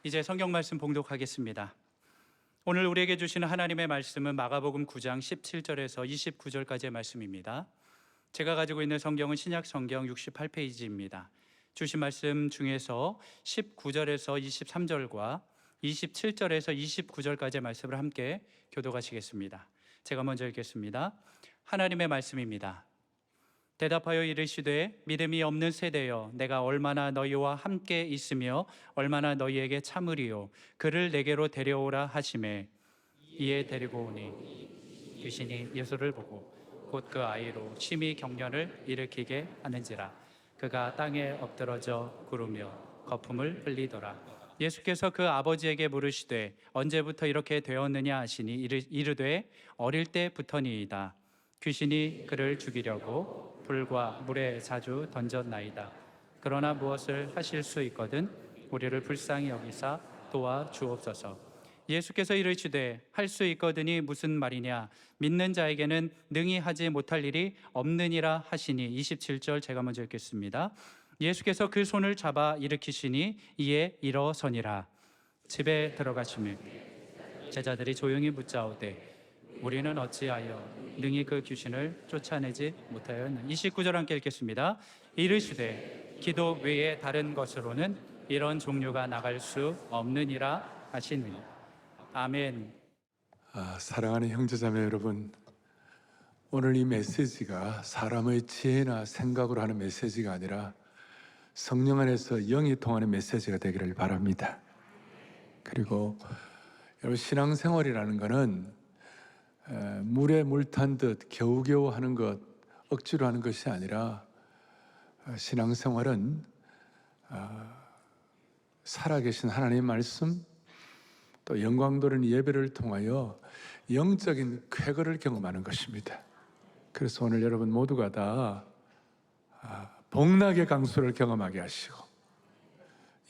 이제 성경 말씀 봉독하겠습니다. 오늘 우리에게 주시는 하나님의 말씀은 마가복음 9장 17절에서 29절까지의 말씀입니다. 제가 가지고 있는 성경은 신약 성경 68페이지입니다. 주신 말씀 중에서 19절에서 23절과 27절에서 29절까지의 말씀을 함께 교독하시겠습니다. 제가 먼저 읽겠습니다. 하나님의 말씀입니다. 대답하여 이르시되 믿음이 없는 세대여, 내가 얼마나 너희와 함께 있으며 얼마나 너희에게 참으리요. 그를 내게로 데려오라 하시매 이에 데리고 오니 귀신이 예수를 보고 곧 그 아이로 심히 경련을 일으키게 하는지라. 그가 땅에 엎드러져 구르며 거품을 흘리더라. 예수께서 그 아버지에게 물으시되 언제부터 이렇게 되었느냐 하시니 이르되 어릴 때부터니이다. 귀신이 그를 죽이려고 불과 물에 자주 던졌나이다. 그러나 무엇을 하실 수 있거든 우리를 불쌍히 여기사 도와주옵소서. 예수께서 이르시되 할 수 있거든이 무슨 말이냐, 믿는 자에게는 능히 하지 못할 일이 없느니라 하시니. 27절 제가 먼저 읽겠습니다. 예수께서 그 손을 잡아 일으키시니 이에 일어서니라. 집에 들어가시며 제자들이 조용히 묻자오되 우리는 어찌하여 능히 그 귀신을 쫓아내지 못하였느냐. 29절 함께 읽겠습니다. 이르시되 기도 외에 다른 것으로는 이런 종류가 나갈 수 없느니라 하시니. 아멘. 사랑하는 형제자매 여러분, 오늘 이 메시지가 사람의 지혜나 생각으로 하는 메시지가 아니라 성령 안에서 영이 통하는 메시지가 되기를 바랍니다. 그리고 여러분, 신앙생활이라는 것은 물에 물 탄 듯 겨우겨우 하는 것, 억지로 하는 것이 아니라 신앙생활은 살아계신 하나님의 말씀, 또 영광도는 예배를 통하여 영적인 쾌거를 경험하는 것입니다. 그래서 오늘 여러분 모두가 다 복락의 강수를 경험하게 하시고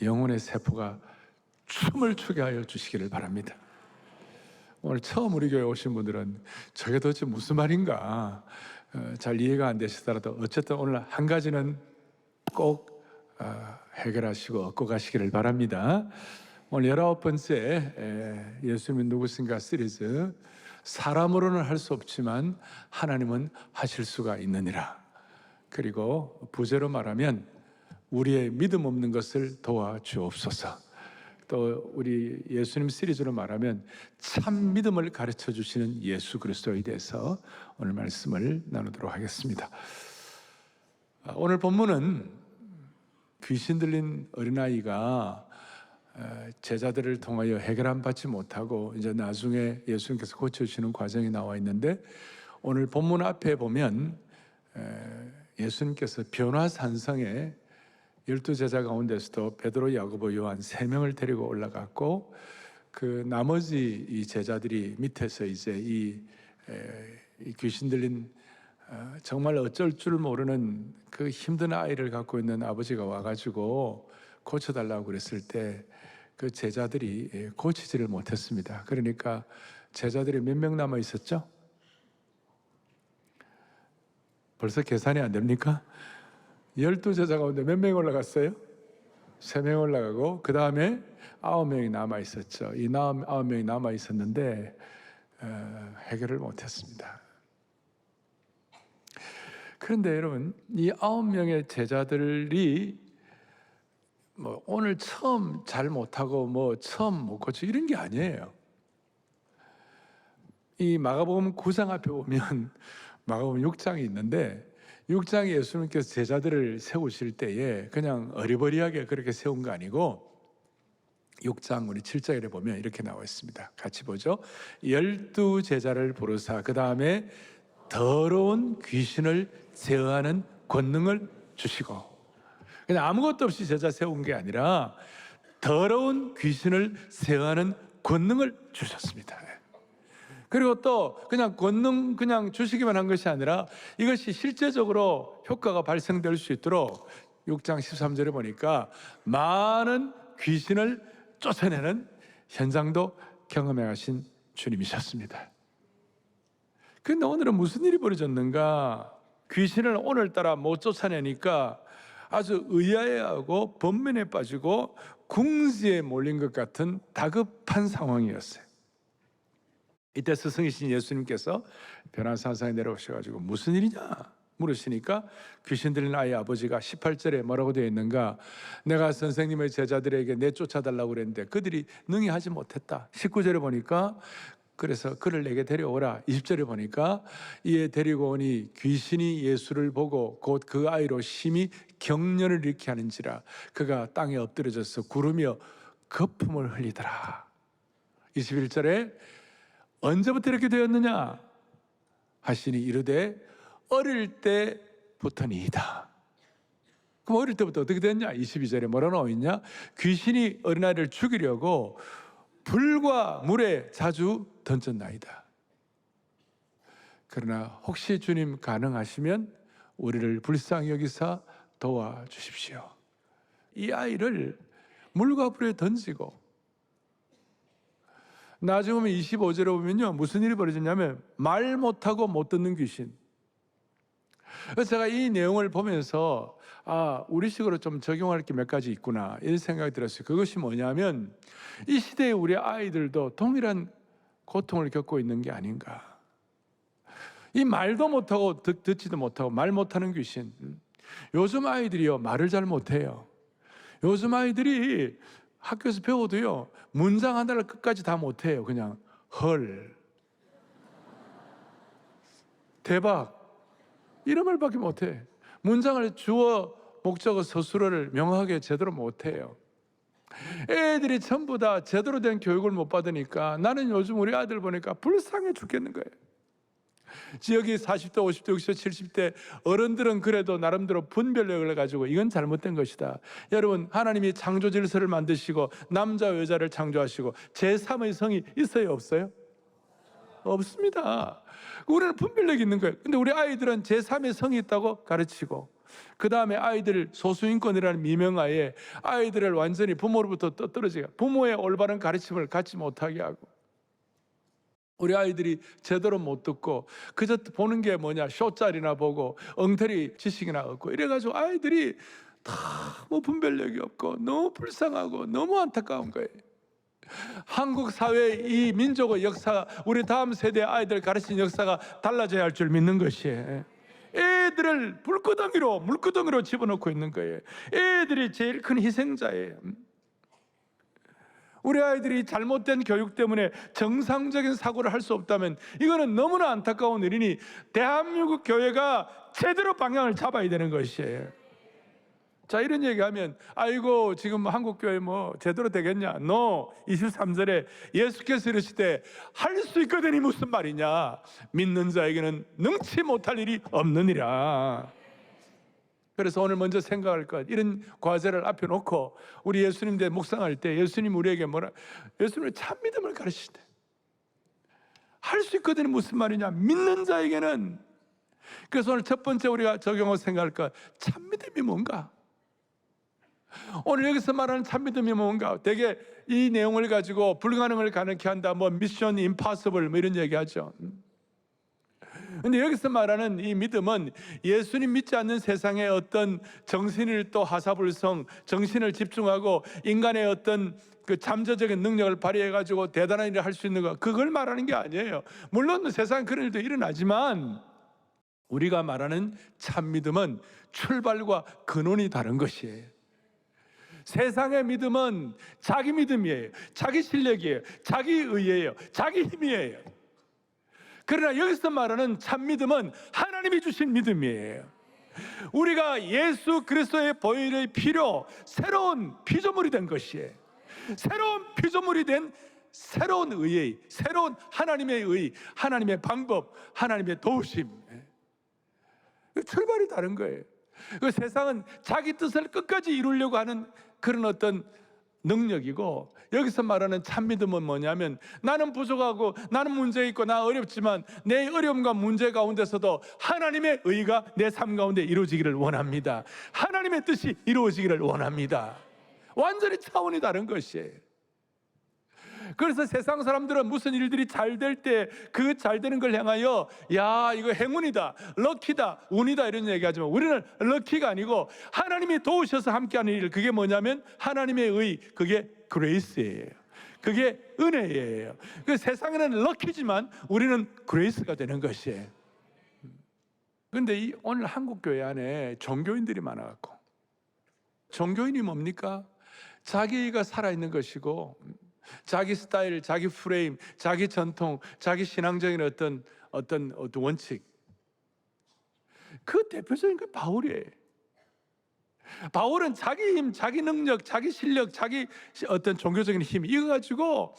영혼의 세포가 춤을 추게 하여 주시기를 바랍니다. 오늘 처음 우리 교회 오신 분들은 저게 도대체 무슨 말인가 잘 이해가 안 되시더라도 어쨌든 오늘 한 가지는 꼭 해결하시고 얻고 가시기를 바랍니다. 오늘 19번째 예수님은 누구신가 시리즈, 사람으로는 할 수 없지만 하나님은 하실 수가 있느니라. 그리고 부제로 말하면 우리의 믿음 없는 것을 도와주옵소서. 또 우리 예수님 시리즈로 말하면 참 믿음을 가르쳐 주시는 예수 그리스도에 대해서 오늘 말씀을 나누도록 하겠습니다. 오늘 본문은 귀신 들린 어린아이가 제자들을 통하여 해결안 받지 못하고 이제 나중에 예수님께서 고쳐주시는 과정이 나와 있는데, 오늘 본문 앞에 보면 예수님께서 변화산성에 12제자 가운데서도 베드로, 야고보, 요한 3명을 데리고 올라갔고, 그 나머지 이 제자들이 밑에서 이제 이 귀신 들린 정말 어쩔 줄 모르는 그 힘든 아이를 갖고 있는 아버지가 와가지고 고쳐달라고 그랬을 때 그 제자들이 고치지를 못했습니다. 그러니까 제자들이 몇 명 남아 있었죠? 벌써 계산이 안 됩니까? 12제자 가운데 몇 명이 올라갔어요? 3명 올라가고 그 다음에 9명이 남아 있었죠. 이 9명이 남아 있었는데 해결을 못했습니다. 그런데 여러분, 이 9명의 제자들이 뭐 오늘 처음 잘 못하고 처음 못 고쳐 이런 게 아니에요. 이 마가복음 9장 앞에 보면 마가복음 6장이 있는데, 6장에 예수님께서 제자들을 세우실 때에 그냥 어리버리하게 그렇게 세운 거 아니고 6장 우리 7절에 보면 이렇게 나와 있습니다. 같이 보죠. 12제자를 부르사 그 다음에 더러운 귀신을 제어하는 권능을 주시고, 그냥 아무것도 없이 제자 세운 게 아니라 더러운 귀신을 제어하는 권능을 주셨습니다. 그리고 또 그냥 권능 그냥 주시기만 한 것이 아니라 이것이 실제적으로 효과가 발생될 수 있도록 6장 13절에 보니까 많은 귀신을 쫓아내는 현장도 경험해 가신 주님이셨습니다. 그런데 오늘은 무슨 일이 벌어졌는가? 귀신을 오늘따라 못 쫓아내니까 아주 의아해하고 번민에 빠지고 궁지에 몰린 것 같은 다급한 상황이었어요. 이때 스승이신 예수님께서 변화산상에 내려오셔가지고 무슨 일이냐 물으시니까 귀신 들린 아이 아버지가 18절에 뭐라고 되어 있는가? 내가 선생님의 제자들에게 내쫓아달라고 그랬는데 그들이 능히 하지 못했다. 19절에 보니까 그래서 그를 내게 데려오라. 20절에 보니까 이에 데리고 오니 귀신이 예수를 보고 곧 그 아이로 심히 경련을 일으키게 하는지라 그가 땅에 엎드려져서 구르며 거품을 흘리더라. 21절에 언제부터 이렇게 되었느냐 하시니 이르되 어릴 때부터니이다. 그럼 어릴 때부터 어떻게 됐냐? 22절에 뭐라 나와 있냐? 귀신이 어린아이를 죽이려고 불과 물에 자주 던졌나이다. 그러나 혹시 주님 가능하시면 우리를 불쌍히 여기사 도와주십시오. 이 아이를 물과 불에 던지고 나중에 보면 25절에 보면요 무슨 일이 벌어졌냐면 말 못하고 못 듣는 귀신. 그래서 제가 이 내용을 보면서 우리식으로 좀 적용할 게 몇 가지 있구나 이런 생각이 들었어요. 그것이 뭐냐면 이 시대에 우리 아이들도 동일한 고통을 겪고 있는 게 아닌가. 이 말도 못하고 듣지도 못하고 말 못하는 귀신. 요즘 아이들이요 말을 잘 못해요. 요즘 아이들이 학교에서 배워도요 문장 하나를 끝까지 다 못해요. 그냥 헐, 대박 이런 말밖에 못해. 문장을 주어 목적어 서술어를 명확하게 제대로 못해요. 애들이 전부 다 제대로 된 교육을 못 받으니까 나는 요즘 우리 아들 보니까 불쌍해 죽겠는 거예요. 지역이 40대, 50대, 60대, 70대 어른들은 그래도 나름대로 분별력을 가지고 이건 잘못된 것이다. 여러분 하나님이 창조 질서를 만드시고 남자와 여자를 창조하시고 제3의 성이 있어요 없어요? 없습니다. 우리는 분별력이 있는 거예요. 근데 우리 아이들은 제3의 성이 있다고 가르치고 그 다음에 아이들 소수인권이라는 미명하에 아이들을 완전히 부모로부터 떨어지게 부모의 올바른 가르침을 갖지 못하게 하고 우리 아이들이 제대로 못 듣고 그저 보는 게 뭐냐 쇼짤이나 보고 엉터리 지식이나 얻고 이래가지고 아이들이 너무 분별력이 없고 너무 불쌍하고 너무 안타까운 거예요. 한국 사회의 이 민족의 역사 우리 다음 세대 아이들 가르친 역사가 달라져야 할 줄 믿는 것이에요. 애들을 물구덩이로 집어넣고 있는 거예요. 애들이 제일 큰 희생자예요. 우리 아이들이 잘못된 교육 때문에 정상적인 사고를 할 수 없다면 이거는 너무나 안타까운 일이니 대한민국 교회가 제대로 방향을 잡아야 되는 것이에요. 자 이런 얘기하면 아이고 지금 한국교회 뭐 제대로 되겠냐? No. 23절에 예수께서 이르시되 할 수 있거든이 무슨 말이냐? 믿는 자에게는 능치 못할 일이 없느니라. 그래서 오늘 먼저 생각할 것 이런 과제를 앞에 놓고 우리 예수님 대 묵상할 때 예수님 우리에게 예수님의 참 믿음을 가르치시대. 할 수 있거든이 무슨 말이냐? 믿는 자에게는. 그래서 오늘 첫 번째 우리가 적용하고 생각할 것 참 믿음이 뭔가? 오늘 여기서 말하는 참 믿음이 뭔가? 되게 이 내용을 가지고 불가능을 가능케 한다, 뭐 미션 임파서블 뭐 이런 얘기하죠. 근데 여기서 말하는 이 믿음은 예수님 믿지 않는 세상의 어떤 정신을 또 하사불성, 정신을 집중하고 인간의 어떤 그 잠재적인 능력을 발휘해 가지고 대단한 일을 할 수 있는 것, 그걸 말하는 게 아니에요. 물론 세상 그런 일도 일어나지만 우리가 말하는 참 믿음은 출발과 근원이 다른 것이에요. 세상의 믿음은 자기 믿음이에요. 자기 실력이에요. 자기 의예요. 자기 힘이에요. 그러나 여기서 말하는 참 믿음은 하나님이 주신 믿음이에요. 우리가 예수 그리스도의 보혈의 피로 새로운 피조물이 된 것이에요. 새로운 피조물이 된 새로운 의의, 새로운 하나님의 의, 하나님의 방법, 하나님의 도우심. 출발이 다른 거예요. 그 세상은 자기 뜻을 끝까지 이루려고 하는 그런 어떤 능력이고, 여기서 말하는 참 믿음은 뭐냐면 나는 부족하고 나는 문제 있고 나 어렵지만 내 어려움과 문제 가운데서도 하나님의 의가 내 삶 가운데 이루어지기를 원합니다. 하나님의 뜻이 이루어지기를 원합니다. 완전히 차원이 다른 것이에요. 그래서 세상 사람들은 무슨 일들이 잘 될 때 그 잘 되는 걸 향하여 야 이거 행운이다, 럭키다, 운이다 이런 얘기하지만 우리는 럭키가 아니고 하나님이 도우셔서 함께하는 일, 그게 뭐냐면 하나님의 의, 그게 그레이스예요. 그게 은혜예요. 그 세상에는 럭키지만 우리는 그레이스가 되는 것이에요. 그런데 오늘 한국 교회 안에 종교인들이 많아갖고, 종교인이 뭡니까? 자기가 살아있는 것이고 자기 스타일, 자기 프레임, 자기 전통, 자기 신앙적인 어떤 원칙, 그 대표적인 게 바울이에요. 바울은 자기 힘, 자기 능력, 자기 실력, 자기 어떤 종교적인 힘 이거 가지고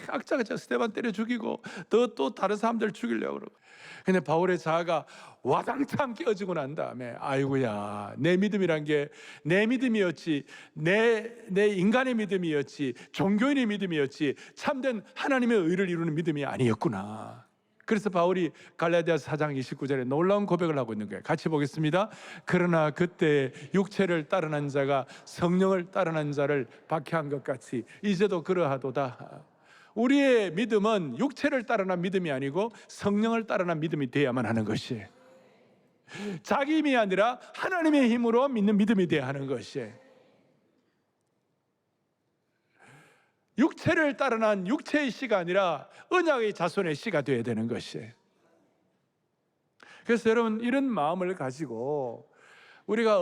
악자가 스데반 때려 죽이고 또 다른 사람들 죽이려고 그러고. 근데 바울의 자아가 와당창 깨어지고 난 다음에 아이고야, 내 믿음이란 게 내 믿음이었지, 내 인간의 믿음이었지, 종교인의 믿음이었지, 참된 하나님의 의를 이루는 믿음이 아니었구나. 그래서 바울이 갈라디아서 4장 29절에 놀라운 고백을 하고 있는 거예요. 같이 보겠습니다. 그러나 그때 육체를 따르는 자가 성령을 따르는 자를 박해한 것 같이 이제도 그러하도다. 우리의 믿음은 육체를 따르는 믿음이 아니고 성령을 따르는 믿음이 되어야만 하는 것이에요. 자기 힘이 아니라 하나님의 힘으로 믿는 믿음이 되어야 하는 것이에요. 육체를 따르는 육체의 씨가 아니라 언약의 자손의 씨가 되어야 되는 것이에요. 그래서 여러분, 이런 마음을 가지고 우리가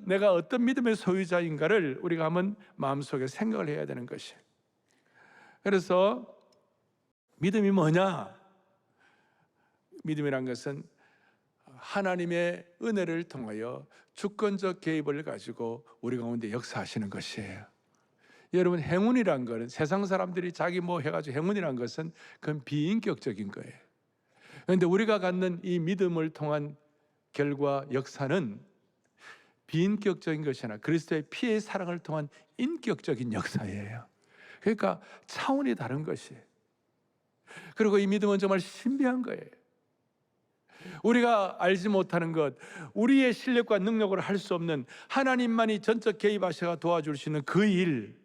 내가 어떤 믿음의 소유자인가를 우리가 한번 마음속에 생각을 해야 되는 것이에요. 그래서 믿음이 뭐냐? 믿음이란 것은 하나님의 은혜를 통하여 주권적 개입을 가지고 우리 가운데 역사하시는 것이에요. 여러분, 행운이란 것은 세상 사람들이 자기 뭐 해가지고 행운이란 것은 그건 비인격적인 거예요. 그런데 우리가 갖는 이 믿음을 통한 결과 역사는 비인격적인 것이 아니라 그리스도의 피의 사랑을 통한 인격적인 역사예요. 그러니까 차원이 다른 것이에요. 그리고 이 믿음은 정말 신비한 거예요. 우리가 알지 못하는 것, 우리의 실력과 능력으로 할 수 없는 하나님만이 전적 개입하셔서 도와줄 수 있는 그 일을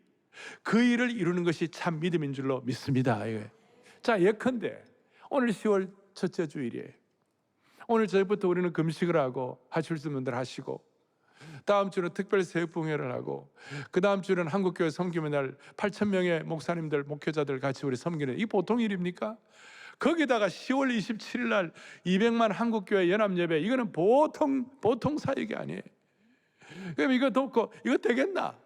이루는 것이 참 믿음인 줄로 믿습니다. 자, 예컨대 오늘 10월 첫째 주일이에요. 오늘 저녁부터 우리는 금식을 하고 하실 수 있는 분들 하시고, 다음 주는 특별 새벽봉회를 하고, 그 다음 주는 한국교회 섬김의 날 8,000명의 목사님들, 목회자들 같이 우리 섬기는, 이 보통 일입니까? 거기다가 10월 27일 날 200만 한국교회 연합예배, 이거는 보통 사역이 아니에요. 그럼 이거 돕고 이거 되겠나?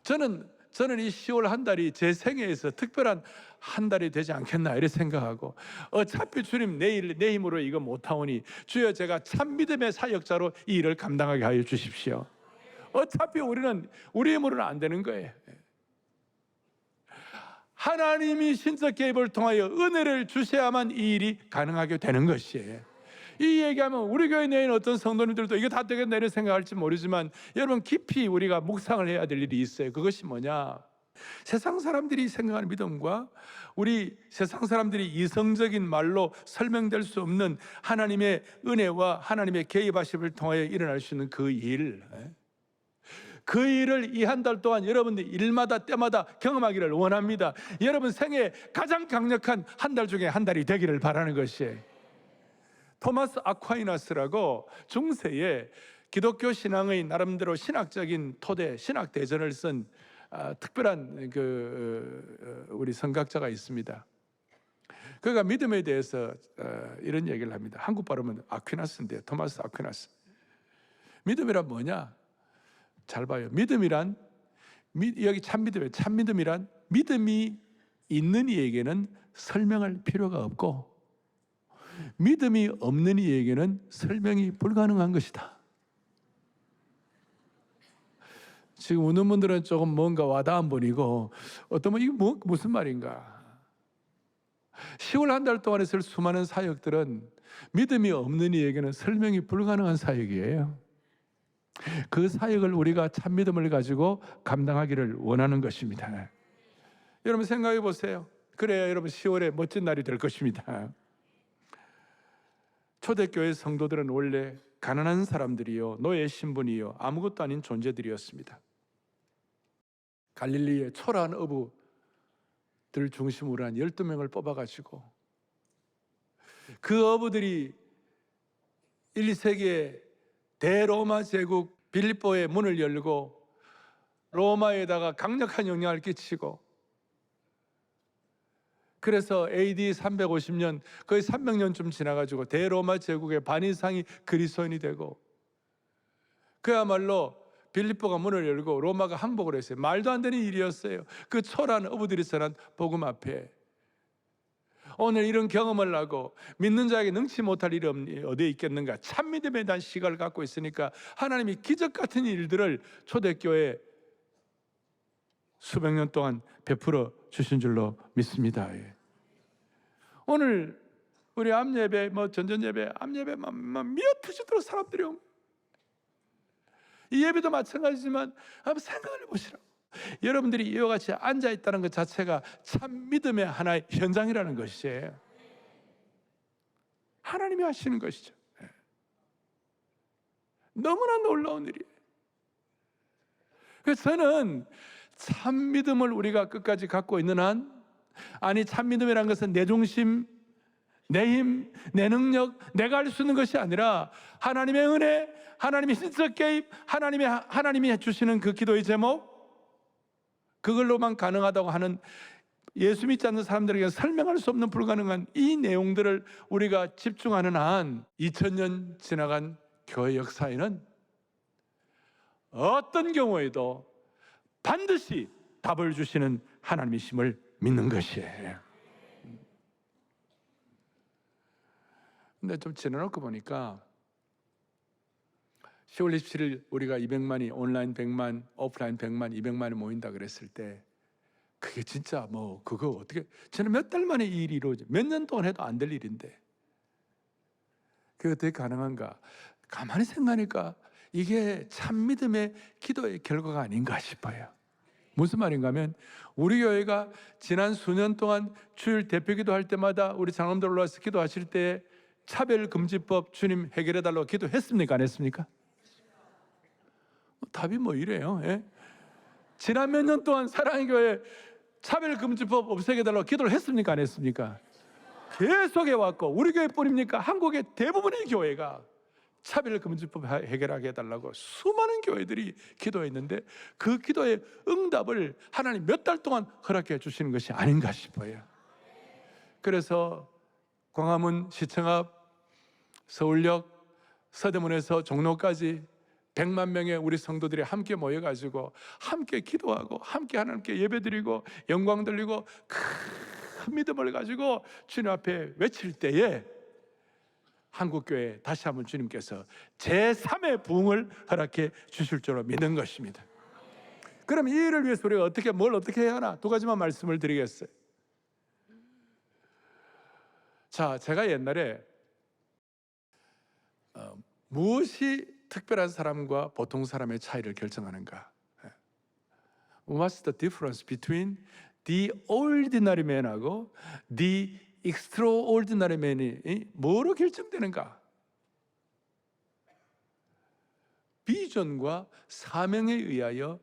저는 이 10월 한 달이 제 생애에서 특별한 한 달이 되지 않겠나 이렇게 생각하고, 어차피 주님 내 힘으로 이거 못하오니 주여 제가 참 믿음의 사역자로 이 일을 감당하게 하여 주십시오. 어차피 우리는 우리 힘으로는 안 되는 거예요. 하나님이 신적 개입을 통하여 은혜를 주셔야만 이 일이 가능하게 되는 것이에요. 이 얘기하면 우리 교회 내에 있는 어떤 성도님들도 이거 다 되겠나 이런 생각할지 모르지만, 여러분 깊이 우리가 묵상을 해야 될 일이 있어요. 그것이 뭐냐? 세상 사람들이 생각하는 믿음과 우리 세상 사람들이 이성적인 말로 설명될 수 없는 하나님의 은혜와 하나님의 개입하심을 통하여 일어날 수 있는 그 일, 그 일을 이 한 달 동안 여러분들 일마다 때마다 경험하기를 원합니다. 여러분 생애 가장 강력한 한 달 중에 한 달이 되기를 바라는 것이에요. 토마스 아퀴나스라고 중세에 기독교 신앙의 나름대로 신학적인 토대, 신학 대전을 쓴 특별한 우리 선각자가 있습니다. 그가 믿음에 대해서 이런 얘기를 합니다. 한국 발음은 아퀴나스인데, 토마스 아퀴나스. 믿음이란 뭐냐? 잘 봐요. 믿음이란, 여기 참믿음이에요. 참믿음이란 믿음이 있는 이에게는 설명할 필요가 없고, 믿음이 없는 이에게는 설명이 불가능한 것이다. 지금 웃는 분들은 조금 뭔가 와닿은 분이고, 어떤 분은 이게 무슨 말인가? 10월 한 달 동안 했을 수많은 사역들은 믿음이 없는 이에게는 설명이 불가능한 사역이에요. 그 사역을 우리가 참 믿음을 가지고 감당하기를 원하는 것입니다. 여러분 생각해 보세요. 그래야 여러분 10월에 멋진 날이 될 것입니다. 초대교회 성도들은 원래 가난한 사람들이요, 노예 신분이요, 아무것도 아닌 존재들이었습니다. 갈릴리의 초라한 어부 중심으로 한 12명을 뽑아가지고 그 어부들이 1, 2세기에 대로마 제국 빌립보의 문을 열고 로마에다가 강력한 영향을 끼치고, 그래서 AD 350년 거의 300년쯤 지나가지고 대로마 제국의 반 이상이 그리스도인이 되고, 그야말로 빌립보가 문을 열고 로마가 항복을 했어요. 말도 안 되는 일이었어요. 그 초라한 어부들이 전한 복음 앞에 오늘 이런 경험을 하고 믿는 자에게 능치 못할 일이 어디에 있겠는가? 참 믿음에 대한 시각을 갖고 있으니까 하나님이 기적 같은 일들을 초대교회에 수백 년 동안 베풀어 주신 줄로 믿습니다. 오늘 우리 암예배, 전전예배, 암예배만 미어터지도록 사람들이 옵니다. 이 예배도 마찬가지지만 한번 생각을 해보시라고. 여러분들이 이와 같이 앉아있다는 것 자체가 참 믿음의 하나의 현장이라는 것이에요. 하나님이 하시는 것이죠. 너무나 놀라운 일이에요. 그래서 저는 참 믿음을 우리가 끝까지 갖고 있는 한, 아니 참 믿음이라는 것은 내 중심, 내 힘, 내 능력, 내가 할 수 있는 것이 아니라 하나님의 은혜, 하나님의 신적 개입, 하나님이 해주시는 그 기도의 제목, 그걸로만 가능하다고 하는, 예수 믿지 않는 사람들에게 설명할 수 없는 불가능한 이 내용들을 우리가 집중하는 한 2000년 지나간 교회 역사에는 어떤 경우에도 반드시 답을 주시는 하나님이심을 믿는 것이에요. 근데 좀 지나놓고 보니까 10월 27일 우리가 200만이, 온라인 100만, 오프라인 100만, 200만이 모인다 그랬을 때 그게 진짜 그거 어떻게, 저는 몇 달 만에 이 일이 이루어져, 몇 년 동안 해도 안 될 일인데 그게 어떻게 가능한가? 가만히 생각하니까 이게 참 믿음의 기도의 결과가 아닌가 싶어요. 무슨 말인가 하면, 우리 교회가 지난 수년 동안 주일 대표기도 할 때마다 우리 장로님들 올라와서 기도하실 때 차별금지법 주님 해결해달라고 기도했습니까? 안 했습니까? 답이 이래요. 지난 몇 년 동안 사랑의 교회 차별금지법 없애게달라고 기도를 했습니까? 안 했습니까? 계속 해왔고, 우리 교회뿐입니까? 한국의 대부분의 교회가 차별금지법 해결하게 해달라고 수많은 교회들이 기도했는데 그 기도의 응답을 하나님 몇 달 동안 허락해 주시는 것이 아닌가 싶어요. 그래서 광화문 시청 앞, 서울역, 서대문에서 종로까지 100만 명의 우리 성도들이 함께 모여가지고 함께 기도하고 함께 하나님께 예배드리고 영광 돌리고 큰 믿음을 가지고 주님 앞에 외칠 때에 한국교회 다시 한번 주님께서 제3의 부흥을 허락해 주실 줄로 믿는 것입니다. 그럼 이 일을 위해서 우리가 뭘 어떻게 해야 하나? 두 가지만 말씀을 드리겠어요. 자, 제가 옛날에 무엇이 특별한 사람과 보통 사람의 차이를 결정하는가? What's the difference between the ordinary man하고 the extraordinary man이 뭐로 결정되는가? 비전과 사명에 의하여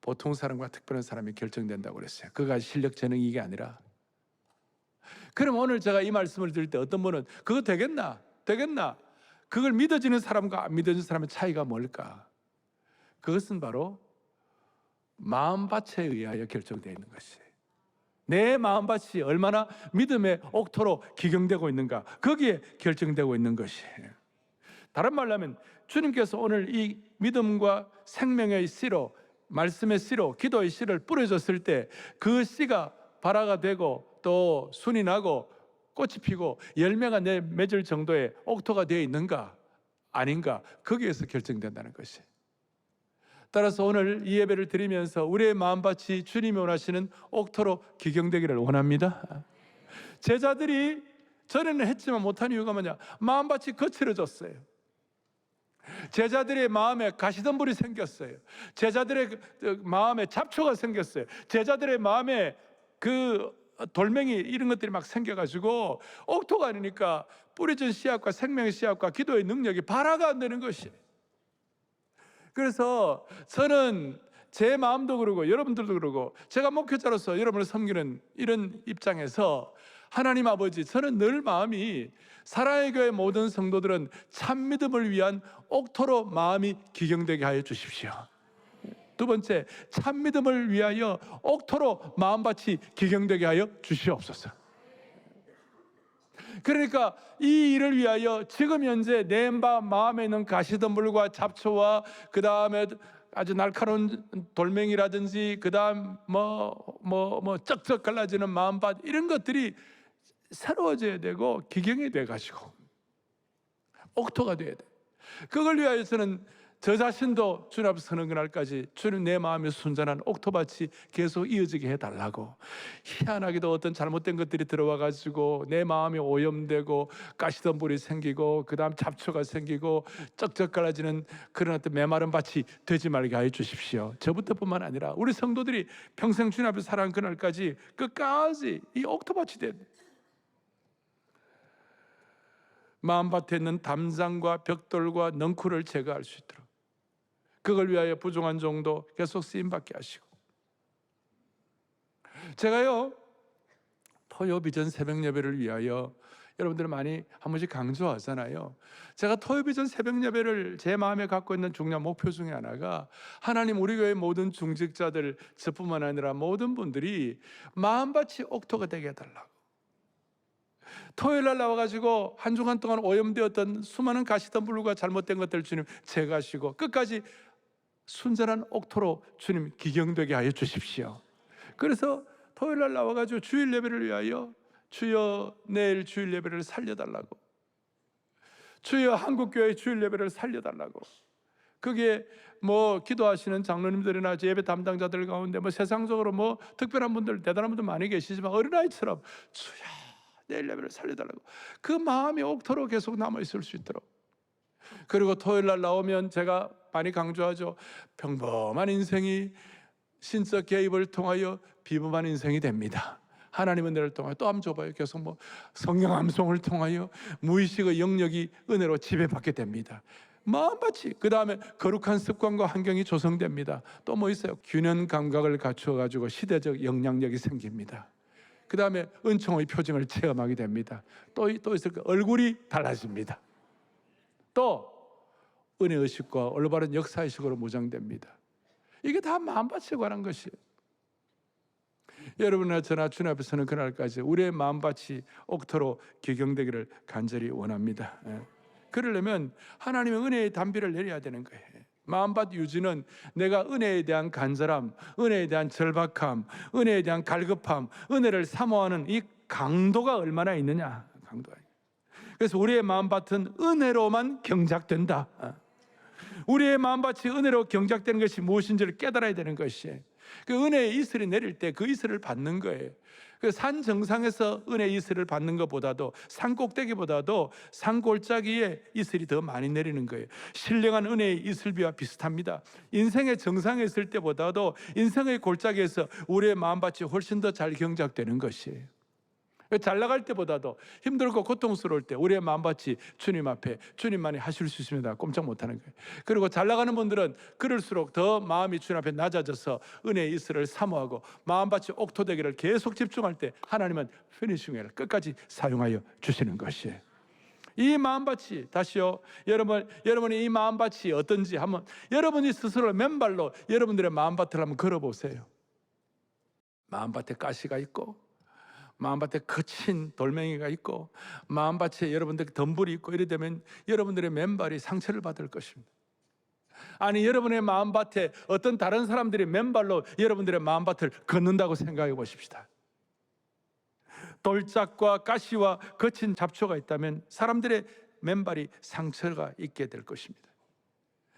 보통 사람과 특별한 사람이 결정된다고 그랬어요. 그가 실력, 재능 이게 아니라. 그럼 오늘 제가 이 말씀을 드릴 때 어떤 분은 그거 되겠나? 그걸 믿어지는 사람과 안 믿어지는 사람의 차이가 뭘까? 그것은 바로 마음밭에 의하여 결정되어 있는 것이에요. 내 마음밭이 얼마나 믿음의 옥토로 기경되고 있는가, 거기에 결정되고 있는 것이에요. 다른 말로 하면 주님께서 오늘 이 믿음과 생명의 씨로, 말씀의 씨로, 기도의 씨를 뿌려줬을 때 그 씨가 발화가 되고 또 순이 나고 꽃이 피고 열매가 맺을 정도의 옥토가 되어 있는가 아닌가, 거기에서 결정된다는 것이. 따라서 오늘 이 예배를 드리면서 우리의 마음밭이 주님이 원하시는 옥토로 기경되기를 원합니다. 제자들이 전에는 했지만 못한 이유가 뭐냐? 마음밭이 거칠어졌어요. 제자들의 마음에 가시덤불이 생겼어요. 제자들의 마음에 잡초가 생겼어요. 제자들의 마음에 돌멩이 이런 것들이 막 생겨가지고 옥토가 아니니까 뿌려진 씨앗과 생명의 씨앗과 기도의 능력이 발화가 안 되는 것이에요. 그래서 저는 제 마음도 그러고 여러분들도 그러고 제가 목회자로서 여러분을 섬기는 이런 입장에서 하나님 아버지, 저는 늘 마음이 사랑의 교회 모든 성도들은 참 믿음을 위한 옥토로 마음이 기경되게 하여 주십시오. 두 번째, 참 믿음을 위하여 옥토로 마음밭이 기경되게 하여 주시옵소서. 그러니까 이 일을 위하여 지금 현재 내 마음에 있는 가시덤불과 잡초와 그 다음에 아주 날카로운 돌멩이라든지 그 다음 쩍쩍 갈라지는 마음밭, 이런 것들이 새로워져야 되고 기경이 돼가지고 옥토가 돼야 돼. 그걸 위하여서는 저 자신도 주님 앞에 서는 그날까지 주님 내 마음에 순전한 옥토밭이 계속 이어지게 해달라고. 희한하게도 어떤 잘못된 것들이 들어와가지고 내 마음이 오염되고 가시덤불이 생기고 그 다음 잡초가 생기고 쩍쩍 갈라지는 그런 어떤 메마른 밭이 되지 말게 하여 주십시오. 저부터뿐만 아니라 우리 성도들이 평생 주님 앞에 살아간 그날까지 끝까지 이 옥토밭이 돼. 마음밭에 있는 담장과 벽돌과 넝쿨을 제거할 수 있도록 그걸 위하여 부족한 정도 계속 쓰임받게 하시고. 제가요 토요 비전 새벽 예배를 위하여 여러분들 많이 한 번씩 강조하잖아요. 제가 토요 비전 새벽 예배를 제 마음에 갖고 있는 중요한 목표 중에 하나가 하나님 우리 교회 모든 중직자들 저뿐만 아니라 모든 분들이 마음밭이 옥토가 되게 해달라고. 토요일 날 나와가지고 한 주간 동안 오염되었던 수많은 가시덤불과 잘못된 것들 주님 제거하시고 끝까지 순전한 옥토로 주님 기경되게 하여 주십시오. 그래서 토요일 날 나와가지고 주일 예배를 위하여 주여 내일 주일 예배를 살려달라고, 주여 한국교회 주일 예배를 살려달라고. 그게 기도하시는 장로님들이나 예배 담당자들 가운데 세상적으로 특별한 분들, 대단한 분들 많이 계시지만 어린아이처럼 주여 내일 예배를 살려달라고 그 마음이 옥토로 계속 남아있을 수 있도록. 그리고 토요일 날 나오면 제가 많이 강조하죠. 평범한 인생이 신적 개입을 통하여 비범한 인생이 됩니다. 하나님의 은혜를 통하여 또 한번 줘봐요. 계속 성령 암송을 통하여 무의식의 영역이 은혜로 지배받게 됩니다. 마음밭이, 그 다음에 거룩한 습관과 환경이 조성됩니다. 또 있어요? 균형 감각을 갖추어가지고 시대적 영향력이 생깁니다. 그 다음에 은총의 표징을 체험하게 됩니다. 또 있을 거 얼굴이 달라집니다. 또 은혜의식과 올바른 역사의식으로 무장됩니다. 이게 다 마음밭에 관한 것이에요. 여러분이나 저나 주님 앞에 서는 그날까지 우리의 마음밭이 옥토로 기경되기를 간절히 원합니다. 그러려면 하나님의 은혜의 담비를 내려야 되는 거예요. 마음밭 유지는 내가 은혜에 대한 간절함, 은혜에 대한 절박함, 은혜에 대한 갈급함, 은혜를 사모하는 이 강도가 얼마나 있느냐. 강도가. 그래서 우리의 마음밭은 은혜로만 경작된다. 우리의 마음밭이 은혜로 경작되는 것이 무엇인지를 깨달아야 되는 것이에요. 그 은혜의 이슬이 내릴 때 그 이슬을 받는 거예요. 그 산 정상에서 은혜의 이슬을 받는 것보다도 산 꼭대기보다도 산 골짜기에 이슬이 더 많이 내리는 거예요. 신령한 은혜의 이슬비와 비슷합니다. 인생의 정상에 있을 때보다도 인생의 골짜기에서 우리의 마음밭이 훨씬 더 잘 경작되는 것이에요. 잘 나갈 때보다도 힘들고 고통스러울 때 우리의 마음밭이 주님 앞에 주님만이 하실 수 있습니다. 꼼짝 못하는 거예요. 그리고 잘 나가는 분들은 그럴수록 더 마음이 주님 앞에 낮아져서 은혜의 이슬을 사모하고 마음밭이 옥토되기를 계속 집중할 때 하나님은 피니싱을 끝까지 사용하여 주시는 것이에요. 이 마음밭이, 다시요, 여러분이 이 마음밭이 어떤지 한번 여러분이 스스로 맨발로 여러분들의 마음밭을 한번 걸어보세요. 마음밭에 가시가 있고 마음밭에 거친 돌멩이가 있고 마음밭에 여러분들 덤불이 있고 이래 되면 여러분들의 맨발이 상처를 받을 것입니다. 아니, 여러분의 마음밭에 어떤 다른 사람들이 맨발로 여러분들의 마음밭을 걷는다고 생각해 보십시다. 돌짝과 가시와 거친 잡초가 있다면 사람들의 맨발이 상처가 있게 될 것입니다.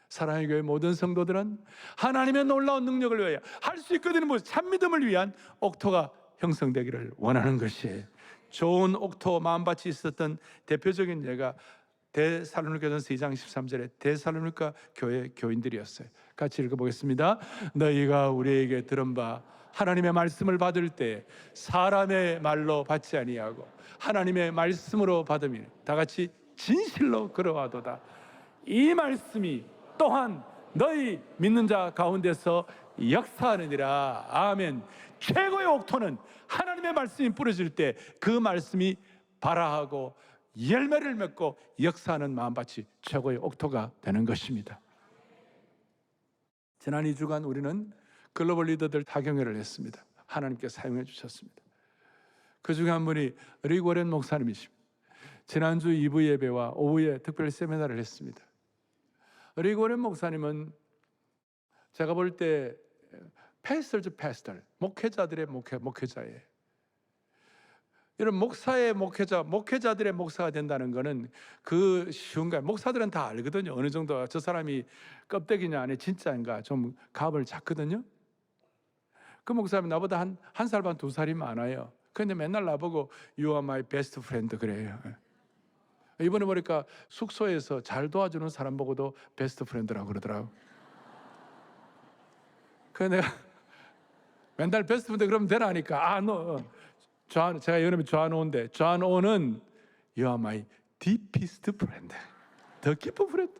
사랑의 교회 모든 성도들은 하나님의 놀라운 능력을 위하여 할 수 있거든요. 참 믿음을 위한 옥토가 형성되기를 원하는 것이에요. 좋은 옥토 마음밭이 있었던 대표적인 예가 데살로니가전서 2장 13절에 데살로니가 교회 교인들이었어요. 같이 읽어보겠습니다. 너희가 우리에게 들은 바 하나님의 말씀을 받을 때 사람의 말로 받지 아니하고 하나님의 말씀으로 받음이 다 같이 진실로 그러하도다. 이 말씀이 또한 너희 믿는 자 가운데서 역사하느니라. 아멘. 최고의 옥토는 하나님의 말씀이 뿌려질 때 그 말씀이 발화하고 열매를 맺고 역사하는 마음밭이 최고의 옥토가 되는 것입니다. 지난 2주간 우리는 글로벌 리더들 타경회를 했습니다. 하나님께 사용해 주셨습니다. 그 중에 한 분이 릭 워렌 목사님이십니다. 지난주 2부 예배와 오후에 특별 세미나를 했습니다. 릭 워렌 목사님은 제가 볼 때 패스터즈 패스터, 목회자들의 목회자예요. 이런 목사의 목회자, 목회자들의 목사가 된다는 것은 그 쉬운 거예요. 목사들은 다 알거든요. 어느 정도 저 사람이 껍데기냐 안에 진짜인가 좀 갑을 잡거든요. 그 목사님이 나보다 한 살 반, 2살이 많아요. 그런데 맨날 나보고 You are my best friend 그래요. 이번에 보니까 숙소에서 잘 도와주는 사람 보고도 베스트 프렌드라고 그러더라고. 그래서 내가 맨날 베스트 프렌드 그러면 되나니까 제가 여름에 존 오인데 존 오는 You are my deepest friend, 더 깊은 프렌드.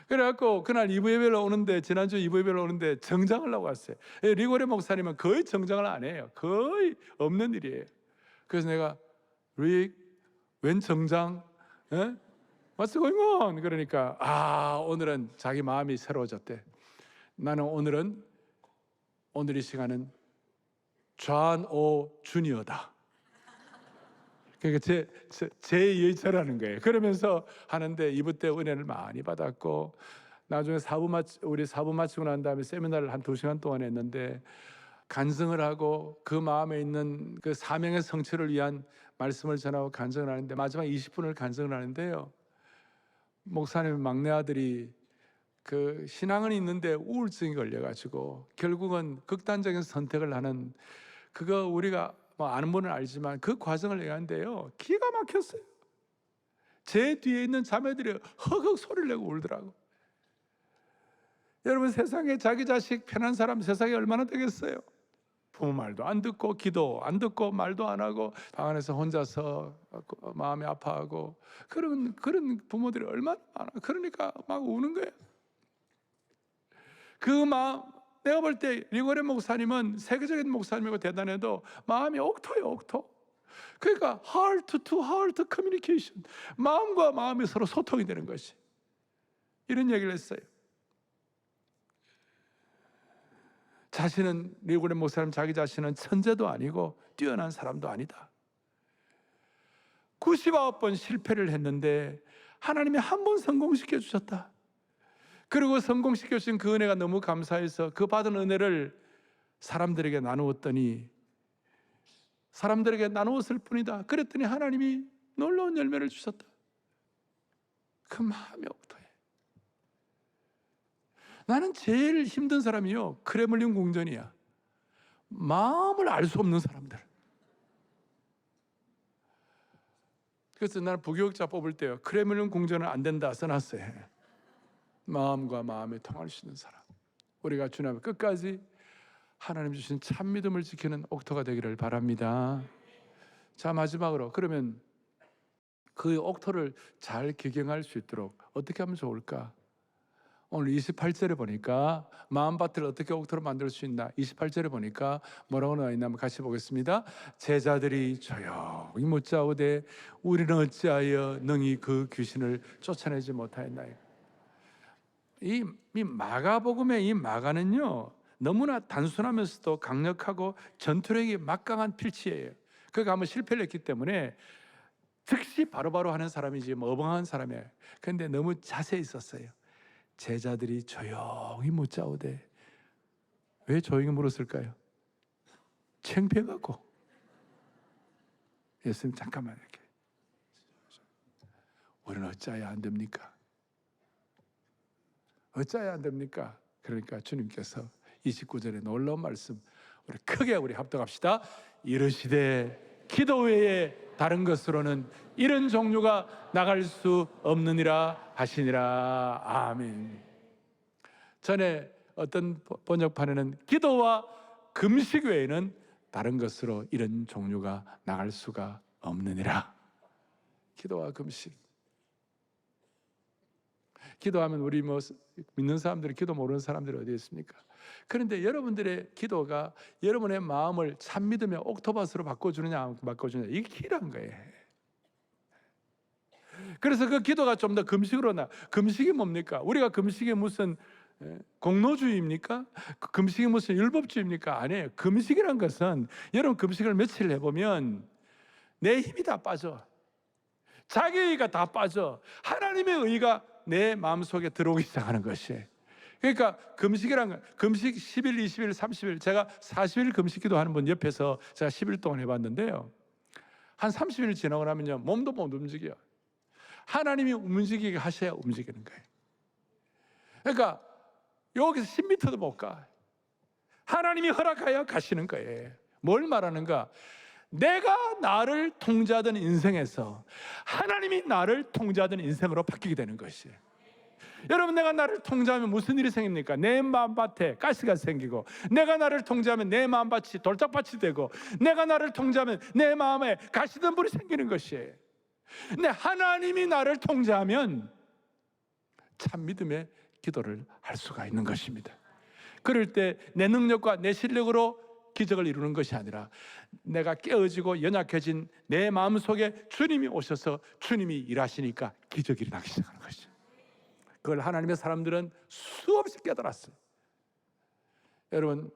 그래갖고 그날 2부 예배를 오는데 지난주 2부 예배를 오는데 정장을 하고 왔어요. 리고레 목사님은 거의 정장을 안 해요. 거의 없는 일이에요. 그래서 내가 릭, 웬 정장? What's going on? 그러니까 오늘은 자기 마음이 새로워졌대. 나는 오늘 이 시간은 존 오 주니어다. 그러니까 제 예절하는 거예요. 그러면서 하는데 2부 때 은혜를 많이 받았고 나중에 우리 사부 마치고 난 다음에 세미나를 한 2시간 동안 했는데 간증을 하고 그 마음에 있는 그 사명의 성취를 위한 말씀을 전하고 간증을 하는데 마지막 20분을 간증을 하는데요. 목사님 막내 아들이 그 신앙은 있는데 우울증이 걸려가지고 결국은 극단적인 선택을 하는 그거 우리가 아는 분은 알지만 그 과정을 얘기하는데요. 기가 막혔어요. 제 뒤에 있는 자매들이 허걱 소리를 내고 울더라고. 여러분 세상에 자기 자식 편한 사람 세상에 얼마나 되겠어요? 부모 말도 안 듣고 기도 안 듣고 말도 안 하고 방 안에서 혼자서 마음이 아파하고 그런 부모들이 얼마나 많아. 그러니까 막 우는 거예요. 그 마음 내가 볼 때 리고레 목사님은 세계적인 목사님이고 대단해도 마음이 옥토예요. 옥토. 그러니까 heart to heart communication, 마음과 마음이 서로 소통이 되는 것이 이런 얘기를 했어요. 자신은 리고레 목사님 자기 자신은 천재도 아니고 뛰어난 사람도 아니다. 99번 실패를 했는데 하나님이 한 번 성공시켜 주셨다. 그리고 성공시켜 주신 그 은혜가 너무 감사해서 그 받은 은혜를 사람들에게 나누었더니 사람들에게 나누었을 뿐이다. 그랬더니 하나님이 놀라운 열매를 주셨다. 그 마음이 옥토해. 나는 제일 힘든 사람이요 크레물린 궁전이야. 마음을 알 수 없는 사람들. 그래서 나는 부교육자 뽑을 때요 크레물린 궁전은 안 된다 써놨어요. 마음과 마음이 통할 수 있는 사람. 우리가 주님 끝까지 하나님 주신 참 믿음을 지키는 옥토가 되기를 바랍니다. 자, 마지막으로 그러면 그 옥토를 잘 기경할 수 있도록 어떻게 하면 좋을까? 오늘 28절에 보니까 마음밭을 어떻게 옥토로 만들 수 있나? 28절에 보니까 뭐라고 나와 있나 한번 같이 보겠습니다. 제자들이 조용히 묻자오되 우리는 어찌하여 능히 그 귀신을 쫓아내지 못하였나이까? 이 마가복음의 이 마가는요 너무나 단순하면서도 강력하고 전투력이 막강한 필치예요. 그가 한번 실패를 했기 때문에 즉시 바로바로 하는 사람이지 어벙한 사람이에요. 그런데 너무 자세히 있었어요. 제자들이 조용히 묻자오되. 왜 조용히 물었을까요? 창피해갖고. 예수님 잠깐만 이렇게 우리는 어찌해야 안 됩니까? 어찌해야 안 됩니까? 그러니까 주님께서 29절에 놀라운 말씀 우리 크게 합독합시다. 이르시되 기도 외에 다른 것으로는 이런 종류가 나갈 수 없느니라 하시니라. 아멘. 전에 어떤 번역판에는 기도와 금식 외에는 다른 것으로 이런 종류가 나갈 수가 없느니라. 기도와 금식. 기도하면 우리 뭐 믿는 사람들이 기도 모르는 사람들이 어디 있습니까? 그런데 여러분들의 기도가 여러분의 마음을 참 믿음의 옥토버스로 바꿔주느냐 안 바꿔주느냐, 이게 키란 거예요. 그래서 그 기도가 좀 더 금식으로 금식이 뭡니까? 우리가 금식이 무슨 공로주의입니까? 금식이 무슨 율법주의입니까? 아니에요. 금식이란 것은, 여러분 금식을 며칠 해보면 내 힘이 다 빠져, 자기 의의가 다 빠져, 하나님의 의의가 내 마음속에 들어오기 시작하는 것이에요. 그러니까 금식이란 건, 금식 10일, 20일, 30일, 제가 40일 금식 기도하는 분 옆에서 제가 10일 동안 해봤는데요, 한 30일 지나고 나면요 몸도 못 움직여요. 하나님이 움직이게 하셔야 움직이는 거예요. 그러니까 여기서 10m도 못 가. 하나님이 허락하여 가시는 거예요. 뭘 말하는가? 내가 나를 통제하던 인생에서 하나님이 나를 통제하던 인생으로 바뀌게 되는 것이에요. 여러분, 내가 나를 통제하면 무슨 일이 생깁니까? 내 마음밭에 가시가 생기고, 내가 나를 통제하면 내 마음밭이 돌짝밭이 되고, 내가 나를 통제하면 내 마음에 가시덤불이 생기는 것이에요. 근데 하나님이 나를 통제하면 참 믿음의 기도를 할 수가 있는 것입니다. 그럴 때 내 능력과 내 실력으로 기적을 이루는 것이 아니라, 내가 깨어지고 연약해진 내 마음속에 주님이 오셔서 주님이 일하시니까 기적이 일어나기 시작하는 것이죠. 그걸 하나님의 사람들은 수없이 깨달았어요. 여러분,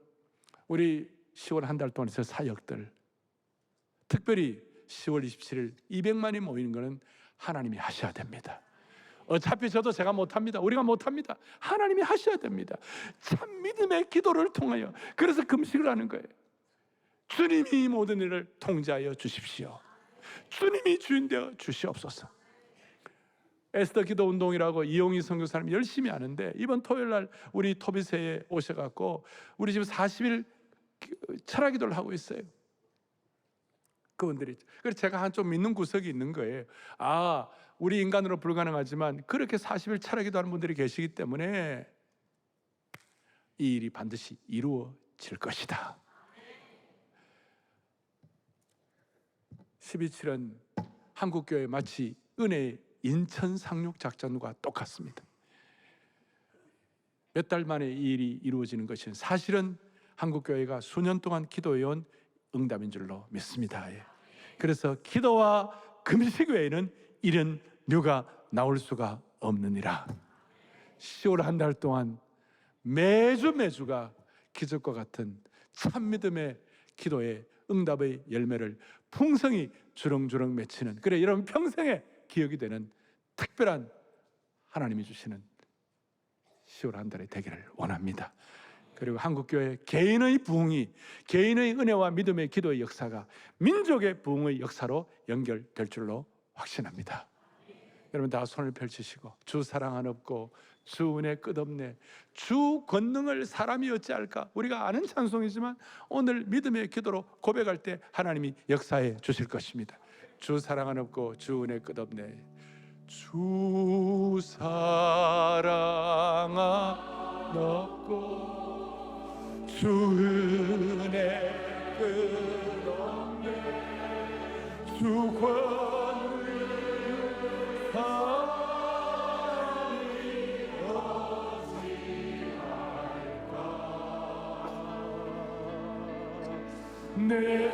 우리 10월 한 달 동안 있을 사역들, 특별히 10월 27일 200만이 모이는 것은 하나님이 하셔야 됩니다. 어차피 저도 제가 못합니다. 우리가 못합니다. 하나님이 하셔야 됩니다. 참 믿음의 기도를 통하여. 그래서 금식을 하는 거예요. 주님이 모든 일을 통제하여 주십시오. 주님이 주인 되어 주시옵소서. 에스더 기도 운동이라고 이용희 선교사님 열심히 하는데, 이번 토요일 날 우리 토비세에 오셔갖고 우리 지금 40일 철학 기도를 하고 있어요. 그분들이. 그래서 제가 한 좀 믿는 구석이 있는 거예요. 아, 우리 인간으로 불가능하지만 그렇게 40일 철학 기도하는 분들이 계시기 때문에 이 일이 반드시 이루어질 것이다. 12.7은 한국교회 마치 은혜의 인천 상륙 작전과 똑같습니다. 몇 달 만에 이 일이 이루어지는 것은 사실은 한국교회가 수년 동안 기도해온 응답인 줄로 믿습니다. 그래서 기도와 금식 외에는 이런 묘가 나올 수가 없느니라. 10월 한 달 동안 매주가 기적과 같은 참 믿음의 기도의 응답의 열매를 풍성히 주렁주렁 맺히는, 그래 여러분 평생에 기억이 되는 특별한 하나님이 주시는 10월 한 달이 되기를 원합니다. 그리고 한국교회 개인의 부흥이, 개인의 은혜와 믿음의 기도의 역사가 민족의 부흥의 역사로 연결될 줄로 확신합니다. 여러분 다 손을 펼치시고, 주 사랑 한없고 주 은혜 끝없네, 주 권능을 사람이 어찌할까, 우리가 아는 찬송이지만 오늘 믿음의 기도로 고백할 때 하나님이 역사해 주실 것입니다. 주 사랑 한없고 주 은혜 끝없네. 주 사랑 한없고 주 은혜 끝없네. 주 권능 사람이 어찌할까. 내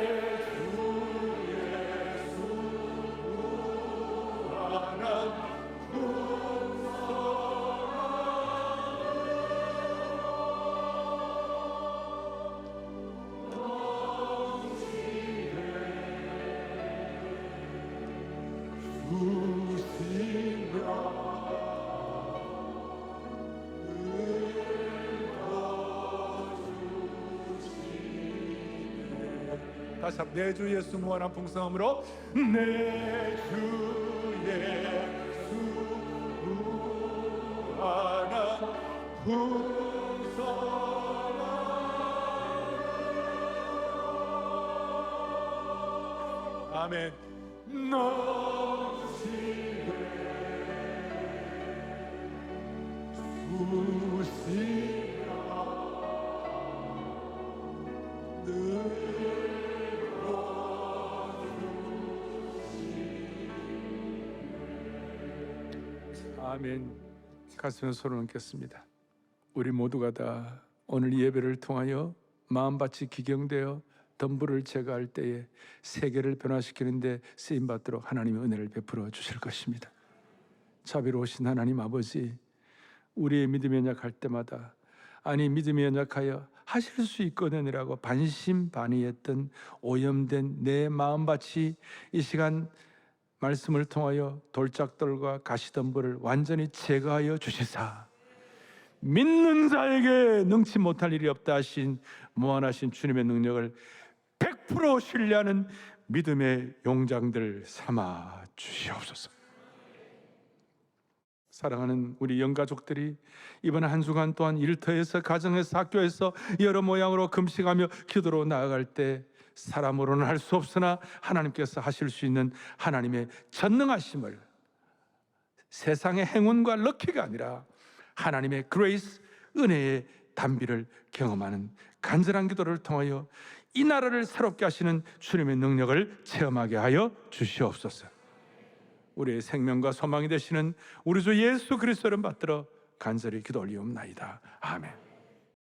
다시 한번 내 주 예수 무한한 풍성함으로, 내 주 예수 무한한 풍성함. 아멘. 넘치네 수시라 아멘. 가슴에 손을 얹겠습니다. 우리 모두가 다 오늘 예배를 통하여 마음밭이 기경되어 덤불을 제거할 때에 세계를 변화시키는데 쓰임받도록 하나님의 은혜를 베풀어 주실 것입니다. 자비로우신 하나님 아버지, 우리의 믿음이 연약할 때마다 아니 믿음이 연약하여 하실 수 있거든이라고 반신반의했던 오염된 내 마음밭이 이 시간 말씀을 통하여 돌짝돌과 가시덤불을 완전히 제거하여 주시사 믿는 자에게 능치 못할 일이 없다 하신 무한하신 주님의 능력을 100% 신뢰하는 믿음의 용장들 삼아 주시옵소서. 사랑하는 우리 영가족들이 이번 한 주간 동안 일터에서 가정에서 학교에서 여러 모양으로 금식하며 기도로 나아갈 때 사람으로는 할 수 없으나 하나님께서 하실 수 있는 하나님의 전능하심을, 세상의 행운과 럭키가 아니라 하나님의 그레이스, 은혜의 단비를 경험하는 간절한 기도를 통하여 이 나라를 새롭게 하시는 주님의 능력을 체험하게 하여 주시옵소서. 우리의 생명과 소망이 되시는 우리 주 예수 그리스도를 받들어 간절히 기도 올리옵나이다. 아멘.